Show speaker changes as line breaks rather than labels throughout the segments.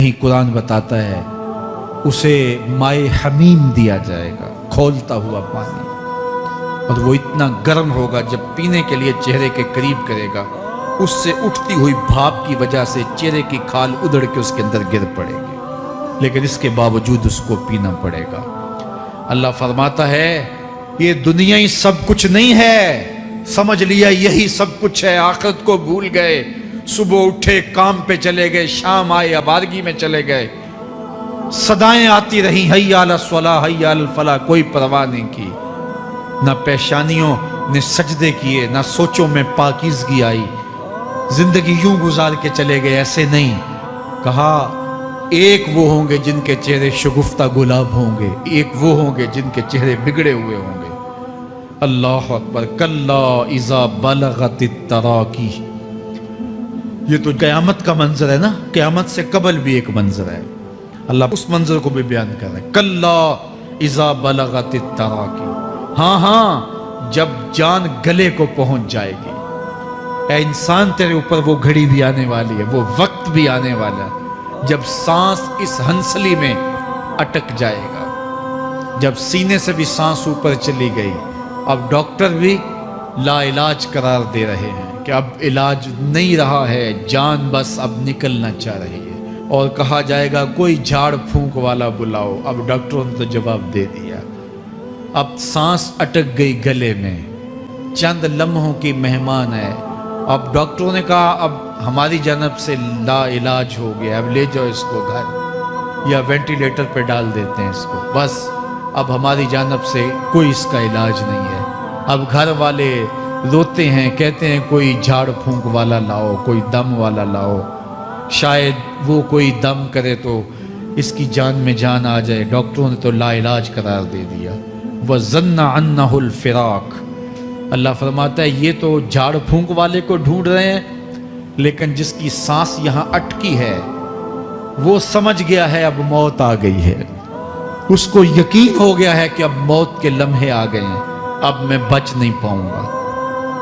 ही कुरान बताता है उसे माए हमीम दिया जाएगा, खौलता हुआ पानी, और वो इतना गर्म होगा जब पीने के लिए चेहरे के करीब करेगा उससे उठती हुई भाप की वजह से चेहरे की खाल उधड़ के उसके अंदर गिर पड़ेगी, लेकिन इसके बावजूद उसको पीना पड़ेगा। अल्लाह फरमाता है ये दुनिया ही सब कुछ नहीं है, समझ लिया यही सब कुछ है, आखिरत को भूल गए, सुबह उठे काम पे चले गए, शाम आए अबारगी में चले गए, सदाएं आती रही हय्या अला स्वलाह हय्या अल फलाह, कोई परवाह नहीं की, ना पेशानियों ने सजदे किए, ना सोचों में पाकीज़गी आई, जिंदगी यूं गुजार के चले गए। ऐसे नहीं, कहा एक वो होंगे जिनके चेहरे शगुफ्ता गुलाब होंगे, एक वो होंगे जिनके चेहरे बिगड़े हुए होंगे। अल्लाह अकबर। कल्ला इज़ा बलगतित तराकी, ये तो क़यामत का मंजर है ना, क़यामत से कबल भी एक मंजर है, अल्लाह उस मंजर को भी बयान कर रहा है। कल्ला इज़ा बलगतित तराकी, हाँ हाँ जब जान गले को पहुंच जाएगी। ऐ इंसान तेरे ऊपर वो घड़ी भी आने वाली है, वो वक्त भी आने वाला है जब सांस इस हंसली में अटक जाएगा, जब सीने से भी सांस ऊपर चली गई। अब डॉक्टर भी ला इलाज करार दे रहे हैं कि अब इलाज नहीं रहा है, जान बस अब निकलना चाह रही है, और कहा जाएगा कोई झाड़ फूंक वाला बुलाओ। अब डॉक्टरों ने तो जवाब दे दिया, अब सांस अटक गई गले में, चंद लम्हों की मेहमान है। अब डॉक्टरों ने कहा अब हमारी जानब से ला इलाज हो गया, अब ले जाओ इसको घर या वेंटिलेटर पे डाल देते हैं इसको, बस अब हमारी जानब से कोई इसका इलाज नहीं है। अब घर वाले रोते हैं, कहते हैं कोई झाड़ फूंक वाला लाओ, कोई दम वाला लाओ, शायद वो कोई दम करे तो इसकी जान में जान आ जाए। डॉक्टरों ने तो ला इलाज करार दे दिया। वज़न्ना अन्नहुल फिराक, अल्लाह फरमाता है ये तो झाड़ फूंक वाले को ढूंढ रहे हैं, लेकिन जिसकी सांस यहाँ अटकी है वो समझ गया है अब मौत आ गई है, उसको यकीन हो गया है कि अब मौत के लम्हे आ गए हैं, अब मैं बच नहीं पाऊंगा।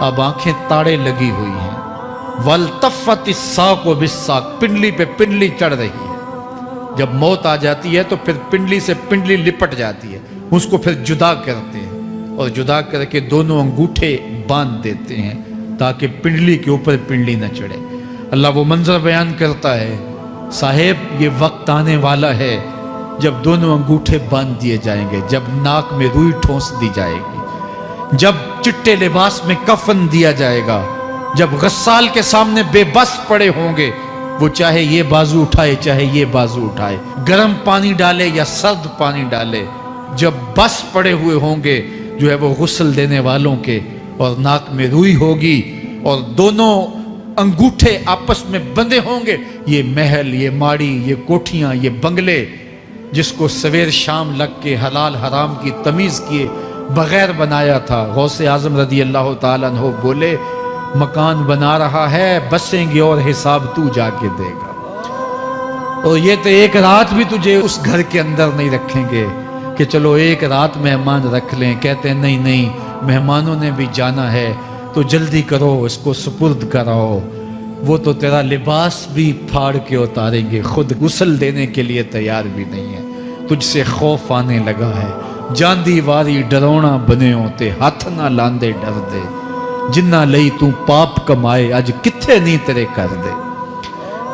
अब आंखें ताड़े लगी हुई हैं। वल्तफ़त इस्साक़ु बिस्साक़, पिंडली पे पिंडली चढ़ रही है। जब मौत आ जाती है तो फिर पिंडली से पिंडली लिपट जाती है, उसको फिर जुदा करते हैं और जुदा करके दोनों अंगूठे बांध देते हैं ताकि पिंडली के ऊपर पिंडली न चढ़े। अल्लाह वो मंजर बयान करता है, साहेब ये वक्त आने वाला है जब दोनों अंगूठे बांध दिए जाएंगे, जब नाक में रुई ठोंस दी जाएगी, जब चिट्टे लिबास में कफन दिया जाएगा, जब गस्साल के सामने बेबस पड़े होंगे, वो चाहे ये बाजू उठाए चाहे ये बाजू उठाए, गर्म पानी डाले या सर्द पानी डाले, जब बस पड़े हुए होंगे जो है वो गुस्ल देने वालों के, और नाक में रुई होगी और दोनों अंगूठे आपस में बंधे होंगे। ये महल, ये माड़ी, ये कोठियां, ये बंगले जिसको सवेर शाम लग के हलाल हराम की तमीज़ किए बगैर बनाया था, गौसे आज़म रदी अल्लाह ताला अन्हु बोले मकान बना रहा है, बसेंगे और हिसाब तू जाके देगा। और ये तो एक रात भी तुझे उस घर के अंदर नहीं रखेंगे कि चलो एक रात मेहमान रख लें। कहते हैं नहीं नहीं, मेहमानों ने भी जाना है तो जल्दी करो, इसको सुपुर्द कराओ। वो तो तेरा लिबास भी फाड़ के उतारेंगे, खुद गुस्ल देने के लिए तैयार भी नहीं है। तुझसे खौफ आने लगा है, जांदी वारी डरोना बने होते, हाथ ना लांदे डर दे, जिन्ना लई तू पाप कमाए अज किथे नहीं तेरे कर दे।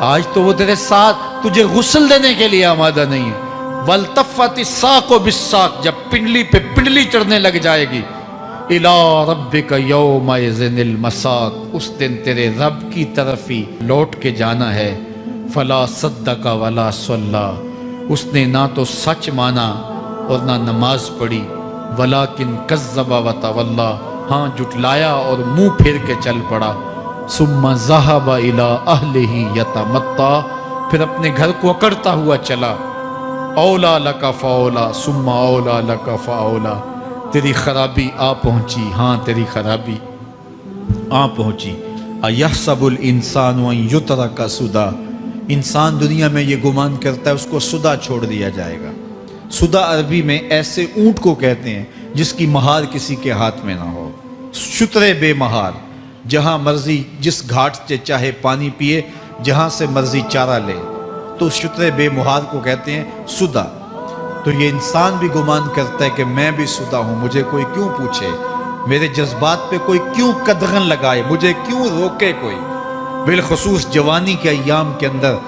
आज तो वो तेरे साथ तुझे गुस्ल देने के लिए आमादा नहीं है। वल्तफ़त इस्साक़ु बिस्साक़, जब पिंडली पे पिंडली चढ़ने लग जाएगी, इला रब्बिका यौमइज़िनिल मसाक़, उस दिन तेरे रब की तरफ ही लौट के जाना है। फला सद्दक़ वला सल्ला, उसने ना तो सच माना और ना नमाज पढ़ी। वलाकिन कज़्ज़ब व तवल्ला, हाँ जुटलाया और मुंह फेर के चल पड़ा। सुम्मा ज़हब इला अहलिही यतमत्ता, फिर अपने घर को अकड़ता हुआ चला। औला लका फ़औला सुम्मा औला लका फ़औला, तेरी खराबी आ पहुंची, हाँ तेरी खराबी आ पहुंची। अयहसबुल इंसानु अन युतरका सुदा, इंसान दुनिया में ये गुमान करता है उसको सुदा छोड़ दिया जाएगा। सुदा अरबी में ऐसे ऊंट को कहते हैं जिसकी महार किसी के हाथ में ना हो, शुतरे बेमहार, जहां मर्जी जिस घाट से चाहे पानी पिए, जहां से मर्जी चारा ले, तो उस शुतरे बेमुहार को कहते हैं सुदा। तो ये इंसान भी गुमान करता है कि मैं भी सुदा हूं, मुझे कोई क्यों पूछे, मेरे जज्बात पे कोई क्यों कदगन लगाए, मुझे क्यों रोके कोई। बिलखुसूस जवानी के अय्याम के अंदर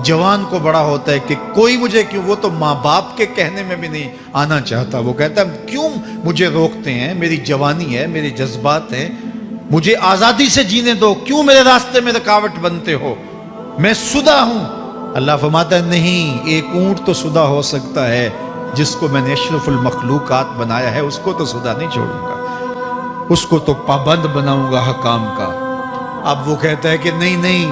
जवान को बड़ा होता है कि कोई मुझे क्यों, वो तो माँ बाप के कहने में भी नहीं आना चाहता, वो कहता है क्यों मुझे रोकते हैं, मेरी जवानी है, मेरे जज्बात हैं, मुझे आज़ादी से जीने दो, क्यों मेरे रास्ते में रुकावट बनते हो, मैं सुदा हूं। अल्लाह फरमाता है नहीं, एक ऊंट तो सुदा हो सकता है, जिसको मैंने अशरफुल मखलूकात बनाया है उसको तो सुदा नहीं छोड़ूंगा, उसको तो पाबंद बनाऊंगा हकाम का। अब वो कहता है कि नहीं नहीं,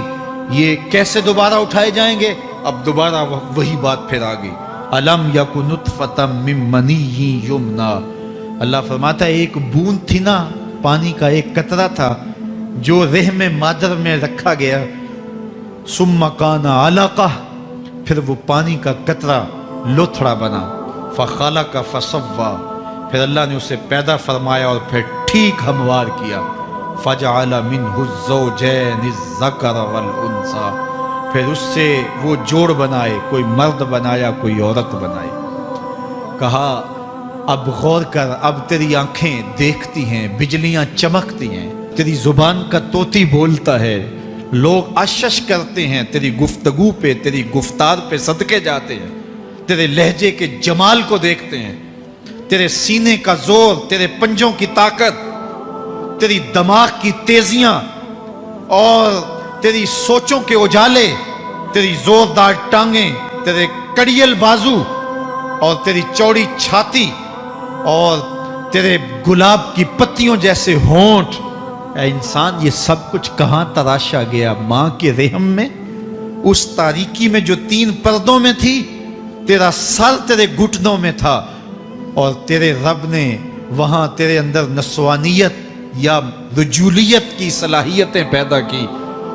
ये कैसे दोबारा उठाए जाएंगे। अब दोबारा वही बात फिर आ गई, अलम यकुन नुतफतम मिन मनीय्यि युमना। अल्लाह फरमाता है एक बूंद थी ना, पानी का एक कतरा था जो रहम मादर में रखा गया, सुम्मा काना अलका, फिर वो पानी का कतरा लोथड़ा बना, फखलक फसव्वा, फिर अल्लाह ने उसे पैदा फरमाया और फिर ठीक हमवार किया, फजअल मिन्हु ज़ौजैनि ज़कर वल उन्सा, फिर उससे वो जोड़ बनाए, कोई मर्द बनाया कोई औरत बनाई। कहा अब गौर कर, अब तेरी आंखें देखती हैं, बिजलियां चमकती हैं, तेरी जुबान का तोती बोलता है, लोग आशश करते हैं तेरी गुफ्तगू पे, तेरी गुफ्तार पे सदके जाते हैं, तेरे लहजे के जमाल को देखते हैं, तेरे सीने का जोर, तेरे पंजों की ताकत, तेरी दिमाग की तेजियां और तेरी सोचों के उजाले, तेरी जोरदार टांगें, तेरे कड़ियल बाजू और तेरी चौड़ी छाती और तेरे गुलाब की पत्तियों जैसे होंठ। ऐ इंसान, ये सब कुछ कहां तराशा गया? मां के रहम में, उस तारीकी में जो 3 पर्दों में थी, तेरा सर तेरे घुटनों में था और तेरे रब ने वहां तेरे अंदर नस्वानियत या रजूलियत की सलाहियतें पैदा की,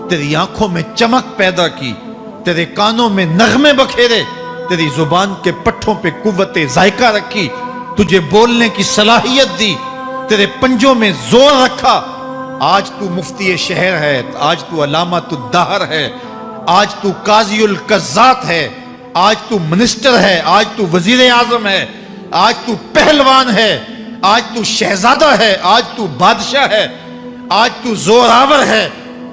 तेरी आंखों में चमक पैदा की, तेरे कानों में नगमे बखेरे, तेरी जुबान के पट्ठों पे कुव्वते जायका रखी, तुझे बोलने की सलाहियत दी, तेरे पंजों में जोर रखा। आज तू मुफ्ती शहर है, आज तू अलामतुद दहर है, आज तू काज़ीउल कज़्ज़ात है, आज तू मिनिस्टर है, आज तू वजीर आजम है, आज तू पहलवान है, आज तू शहजादा है, आज तू बादशाह है, आज तू जोरावर है,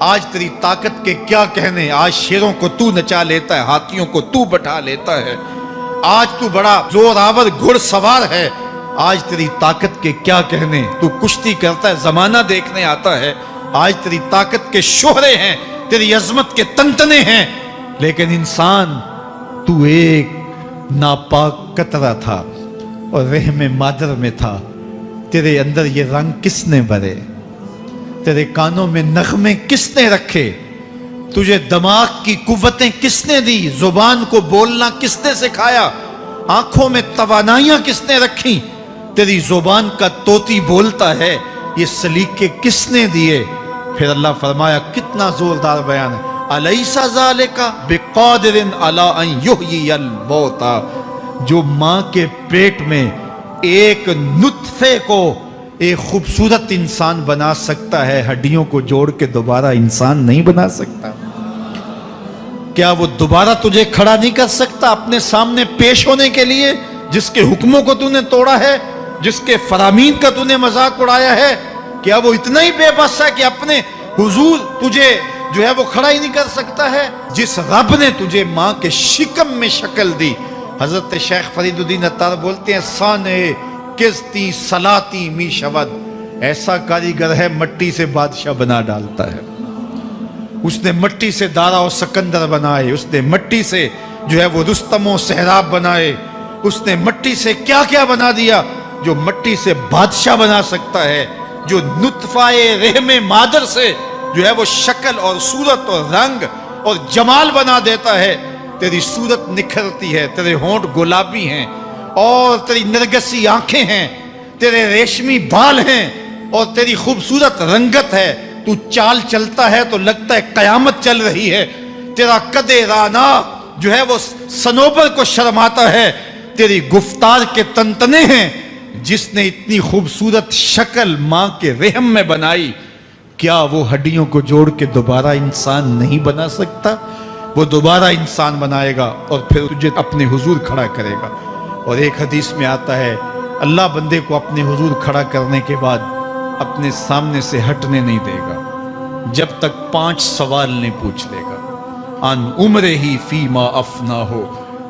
आज तेरी ताकत के क्या कहने। आज शेरों को तू नचा लेता है, हाथियों को तू बैठा लेता है, आज तू बड़ा जोरावर घुड़सवार है, आज तेरी ताकत के क्या कहने। तू कुश्ती करता है, जमाना देखने आता है, आज तेरी ताकत के शोहरे हैं, तेरी अजमत के तंतने हैं। लेकिन इंसान, तू एक नापाक कतरा था और रहम मादर में था। तेरे अंदर ये रंग किसने भरे? तेरे कानों में नगमे किसने रखे? तुझे दिमाग की कुव्वतें किसने दी? जुबान को बोलना किसने सिखाया? आंखों में तवानाइयां किसने रखी? तेरी जुबान का तोती बोलता है, ये सलीके किसने दिए? फिर अल्लाह फरमाया, कितना जोरदार बयान है, अलैसा ज़ालिका बिक़ादिरिन अला अन युहयियल मौता। जो मां के पेट में एक नुत्फे को एक खूबसूरत इंसान बना सकता है, हड्डियों को जोड़ के दोबारा इंसान नहीं बना सकता? क्या वो दोबारा तुझे खड़ा नहीं कर सकता अपने सामने पेश होने के लिए? जिसके हुक्मों को तूने तोड़ा है, जिसके फरामीन का तूने मजाक उड़ाया है, क्या वो इतना ही बेबस है कि अपने हुजूर तुझे जो है वो खड़ा ही नहीं कर सकता है? जिस रब ने तुझे मां के शिकम में शक्ल दी, हजरत शेख फरीदुद्दीन अत्तार बोलते हैं, साने किस्ती सलाती मी शवद, ऐसा कारीगर है मट्टी से बादशाह बना डालता है। उसने मट्टी से दारा और सिकंदर बनाए, उसने मट्टी से जो है वो रुस्तम और सहराब बनाए, उसने मट्टी से क्या क्या बना दिया जो मट्टी से बादशाह बना सकता है, जो नुत्फाए रहमे मादर से जो है वो शक्ल और सूरत और रंग और जमाल बना देता है। तेरी सूरत निखरती है, तेरे होंठ गुलाबी हैं और तेरी नरगसी आंखें हैं, तेरे रेशमी बाल हैं और तेरी खूबसूरत रंगत है। तू चाल चलता है तो लगता है कयामत चल रही है। तेरा कदे राना जो है वो सनोबर को शर्माता है। तेरी गुफ्तार के तंतने हैं। जिसने इतनी खूबसूरत शक्ल मां के रहम में बनाई, क्या वो हड्डियों को जोड़ के दोबारा इंसान नहीं बना सकता? وہ دوبارہ انسان بنائے گا اور پھر تجھے اپنے حضور کھڑا کرے گا۔ اور ایک حدیث میں آتا ہے اللہ بندے کو اپنے حضور کھڑا کرنے کے بعد اپنے سامنے سے ہٹنے نہیں دے گا جب تک 5 سوال نہیں پوچھ لے گا۔ ان عمر ہی فیما افنا ہو،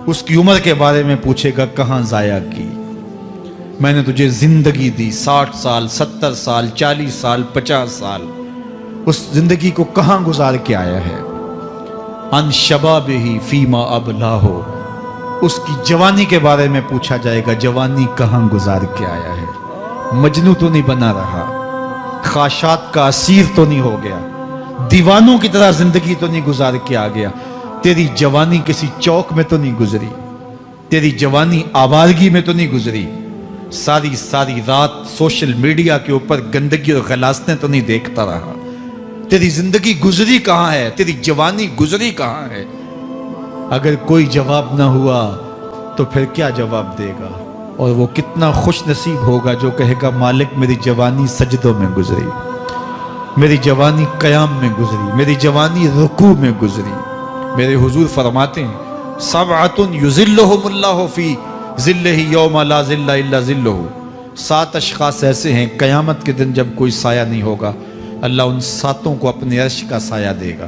اس کی عمر کے بارے میں پوچھے گا کہاں ضائع کی، میں نے تجھے زندگی دی 60 سال 70 سال 40 سال 50 سال، اس زندگی کو کہاں گزار کے آیا ہے۔ ان شباب ہی فیما ابلا ہو، اس کی جوانی کے بارے میں پوچھا جائے گا جوانی کہاں گزار کے آیا ہے، مجنوں تو نہیں بنا رہا، خواہشات کا اسیر تو نہیں ہو گیا، دیوانوں کی طرح زندگی تو نہیں گزار کے آ گیا، تیری جوانی کسی چوک میں تو نہیں گزری، تیری جوانی آوارگی میں تو نہیں گزری، ساری رات سوشل میڈیا کے اوپر گندگی اور غلاظتیں تو نہیں دیکھتا رہا، تیری زندگی گزری کہاں ہے، تیری جوانی گزری کہاں ہے۔ اگر کوئی جواب نہ ہوا تو پھر کیا جواب دے گا، اور وہ کتنا خوش نصیب ہوگا جو کہے گا مالک میری جوانی سجدوں میں گزری، میری جوانی قیام میں گزری، میری جوانی رکوع میں گزری۔ میرے حضور فرماتے ہیں سبعۃ یظلھم اللہ فی ظلہ یوم لا ظل الا ظلہ، 7 اشخاص ایسے ہیں قیامت کے دن جب کوئی سایہ نہیں ہوگا اللہ ان 7 کو اپنے عرش کا سایہ دے گا۔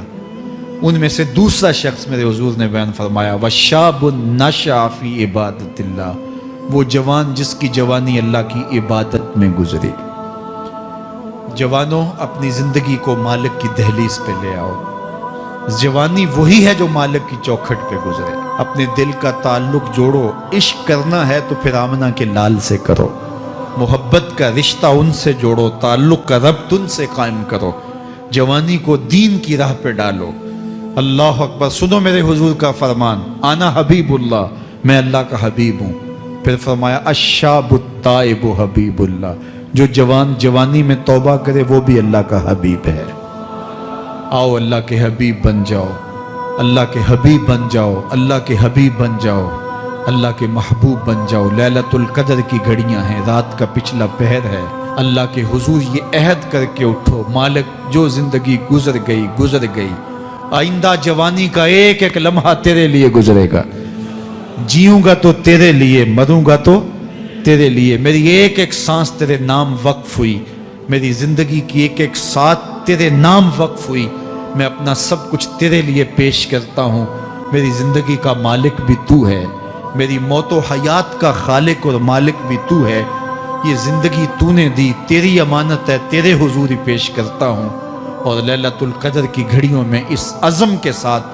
ان میں سے دوسرا شخص میرے حضور نے بیان فرمایا وشاب نشأ فی عبادت اللہ، وہ جوان جس کی جوانی اللہ کی عبادت میں گزری۔ جوانوں اپنی زندگی کو مالک کی دہلیز پہ لے آؤ، جوانی وہی ہے جو مالک کی چوکھٹ پہ گزرے۔ اپنے دل کا تعلق جوڑو، عشق کرنا ہے تو پھر آمنہ کے لال سے کرو، محبت کا رشتہ ان سے جوڑو، تعلق کا ربط ان سے قائم کرو، جوانی کو دین کی راہ پہ ڈالو۔ اللہ اکبر، سنو میرے حضور کا فرمان انا حبیب اللہ، میں اللہ کا حبیب ہوں۔ پھر فرمایا الشاب التائب حبیب اللہ، جو جوان جوانی میں توبہ کرے وہ بھی اللہ کا حبیب ہے۔ آؤ اللہ کے حبیب بن جاؤ، اللہ کے حبیب بن جاؤ، اللہ کے حبیب بن جاؤ، اللہ کے محبوب بن جاؤ۔ لیلۃ القدر کی گھڑیاں ہیں، رات کا پچھلا پہر ہے، اللہ کے حضور یہ عہد کر کے اٹھو مالک جو زندگی گزر گئی آئندہ جوانی کا ایک ایک لمحہ تیرے لیے گزرے گا، جیوں گا تو تیرے لیے، مروں گا تو تیرے لیے، میری ایک ایک سانس تیرے نام وقف ہوئی، میری زندگی کی ایک ایک ساتھ تیرے نام وقف ہوئی، میں اپنا سب کچھ تیرے لیے پیش کرتا ہوں۔ میری زندگی کا مالک بھی تو ہے، میری موت و حیات کا خالق اور مالک بھی تو ہے، یہ زندگی تو نے دی، تیری امانت ہے، تیرے حضور ہی پیش کرتا ہوں۔ اور لیلۃ القدر کی گھڑیوں میں اس عزم کے ساتھ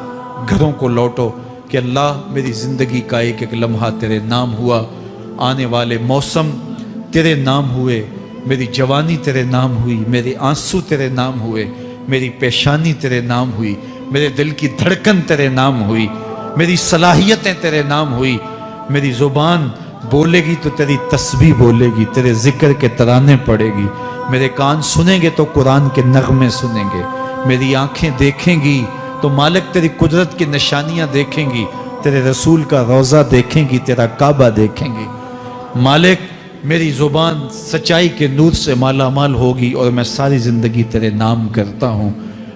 گھروں کو لوٹو کہ اللہ میری زندگی کا ایک ایک لمحہ تیرے نام ہوا، آنے والے موسم تیرے نام ہوئے، میری جوانی تیرے نام ہوئی، میرے آنسو تیرے نام ہوئے، میری پیشانی تیرے نام ہوئی، میرے دل کی دھڑکن تیرے نام ہوئی، میری صلاحیتیں تیرے نام ہوئی، میری زبان بولے گی تو تیری تسبیح بولے گی، تیرے ذکر کے ترانے پڑے گی، میرے کان سنیں گے تو قرآن کے نغمے سنیں گے، میری آنکھیں دیکھیں گی تو مالک تیری قدرت کی نشانیاں دیکھیں گی، تیرے رسول کا روضہ دیکھیں گی، تیرا کعبہ دیکھیں گی۔ مالک میری زبان سچائی کے نور سے مالا مال ہوگی اور میں ساری زندگی تیرے نام کرتا ہوں،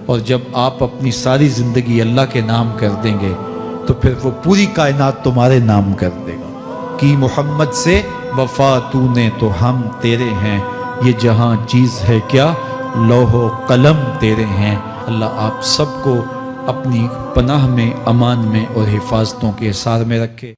اور جب آپ اپنی ساری زندگی اللہ کے نام کر دیں گے تو پھر وہ پوری کائنات تمہارے نام کر دے گا۔ کی محمد سے وفا تو نے تو ہم تیرے ہیں، یہ جہاں چیز ہے کیا لوح و قلم تیرے ہیں۔ اللہ آپ سب کو اپنی پناہ میں، امان میں اور حفاظتوں کے حصار میں رکھے۔